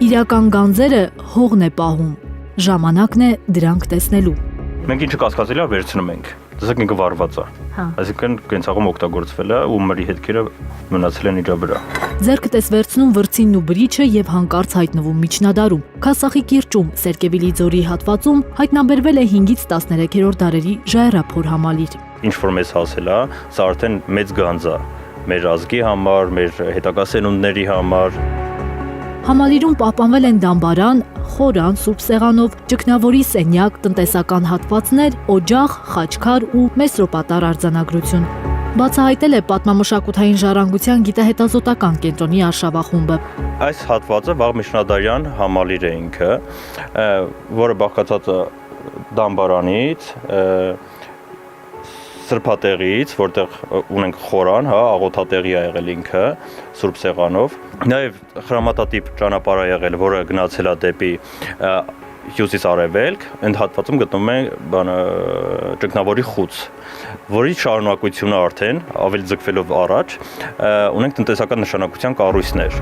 Իրական գանձերը հողն է պահում, ժամանակն է դրանք տեսնելու։ Մենք ինչը կասկածելի է վերցնում ենք, տեսեք ինքը վառված է, այսինքն կենցաղում օգտագործվել է ու մրի հետքերը մնացել են իրա վրա։ Ձեռքդ ես վերցնում վրձինն ու բրիչը եւ հանկարծ հայտնվում միջնադարում։ Քասախի կիրճում, Սերկևիլի ձորի հատվածում հայտնաբերվել է 5-ից 13-րդ դարերի ժայռափոր համալիր։ Ինչ որ մեզ հասել է, սա արդեն մեծ գանձ է մեր ազգի համար, մեր հետագա սերունդների համար։ Համալիրում պահպանվել են դամբարան, խորան, սուրբ սեղանով, ճգնավորի սենյակ, տնտեսական հատվածներ, օջախ, խաչքար ու մեսրոպատար արձանագրություն։ Բացահայտել է պատմամշակութային ժառանգության գիտահետազոտական կենտրոնի արշավախումբը։ Այս հատվածը վաղ միջնադարյան համալիր է ինքը, որը բաղկացած է դամբարանից, սրբատեղից, որտեղ ունենք խորան, աղոթատեղի է եղել ինքը, սուրբ սեղանով, նաև խրամատատիպ ճանապարհ է եղել, որը գնացել է դեպի հյուսիս-արևելք, այդ հատվածում գտնվում է ճգնավորի խուց, որի շարունակությունը արդեն ավելի ձգվելով առաջ ունենք տնտեսական նշանակության կառույցներ։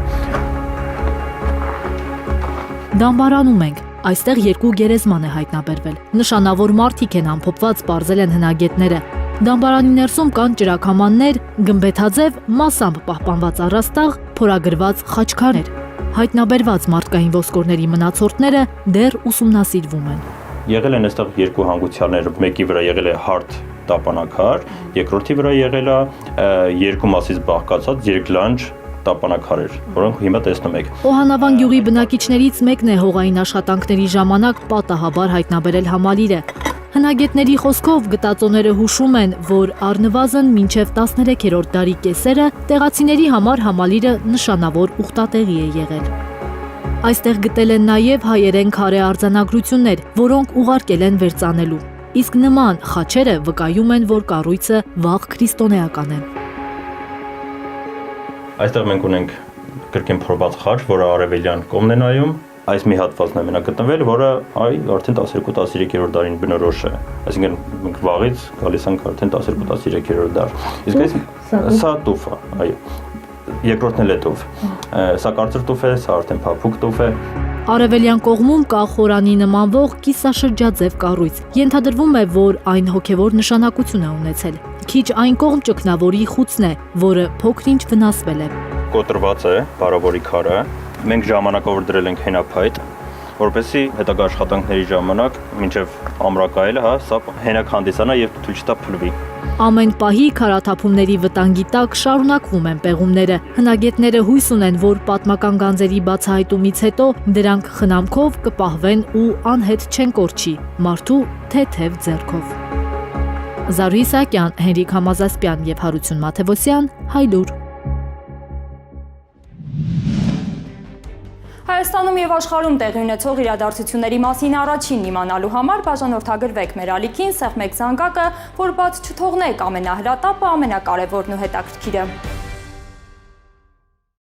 Դամբարանում ենք, այստեղ 2 գերեզման է հայտնաբերվել։ Նշանավոր մարդիկ են ամփոփված, պարզել են հնագետները։ Դամբարանի ներսում կան ճրագամաններ, գմբեթաձև, մասամբ պահպանված առաստաղ, փորագրված խաչքարեր։ Հայտնաբերված մարդկային ոսկորների մնացորդները դեռ ուսումնասիրվում են։ Եղել են այստեղ 2 հանգուցյալներ, մեկի վրա եղել է հարթ տապանակար, երկրորդի վրա եղել է 2 մասից բաղկացած երկլանջ տապանակարեր, որոնք հիմա տեսնում եք։ Օհանավան գյուղի բնակիչներից մեկն է հողային աշխատանքների ժամանակ պատահաբար հայտնաբերել համալիրը։ Հնագետների խոսքով գտածոները հուշում են, որ առնվազն մինչև 13-րդ դարի կեսերը տեղացիների համար համալիրը նշանավոր ուխտատեղի է եղել։ Այստեղ գտել են նաև հայերեն քարե արձանագրություններ, որոնք ուղարկել են վերծանելու։ Իսկ նման խաչերը վկայում են, որ կառույցը վաղ քրիստոնեական է։ Այստեղ մենք ունենք կրկին փորված խաչ, որը արևելյան կողմն է նայում։ Այս մի հատվածն է մենակ գտնվել, որը արդեն 12-13-րդ դարին բնորոշ է։ Այսինքն մենք վաղից գալիս ենք արդեն 12-13-րդ դար։ Իսկ սա տուֆ է, այո։ Երկրորդն էլ է տուֆ։ Սա կարծր տուֆ է, սա արդեն փափուկ տուֆ է։ Արևելյան կողմում կա խորանի նմանվող կիսաշրջաձև կառույց։ Ենթադրվում է, որ այն հոգևոր նշանակություն է ունեցել։ Քիչ այն կողմ ճգնավորի խուցն է, որը փոքր-ինչ վնասվել է։ Կոտրված է բարավորի քարը։ Մենք ժամանակավոր դրել ենք հենափայտ, որպեսզի հետագա աշխատանքների ժամանակ մինչև ամրակայելը, սա հենակ հանդիսանա եւ թույլ չտա փլվի։ Ամեն պահի քարաթափումների վտանգի տակ շարունակվում են պեղումները։ Հնագետները հույս ունեն, որ պատմական գանձերի բացահայտումից հետո դրանք խնամքով կպահվեն ու անհետ չեն կորչի մարդու թեթև ձեռքով։ Զարուհի Սահակյան, Հենրիկ Համազասպյան եւ Հարություն Մաթեոսյան, Հայլուր։ Հայաստանում եւ աշխարհում տեղի ունեցող իրադարձությունների մասին առաջին իմանալու համար բաժանորդագրվեք մեր ալիքին, սեղմեք զանգակը, որ բաց չթողնեք ամենահրատապը, ամենակարևորն ու հետաքրքիրը։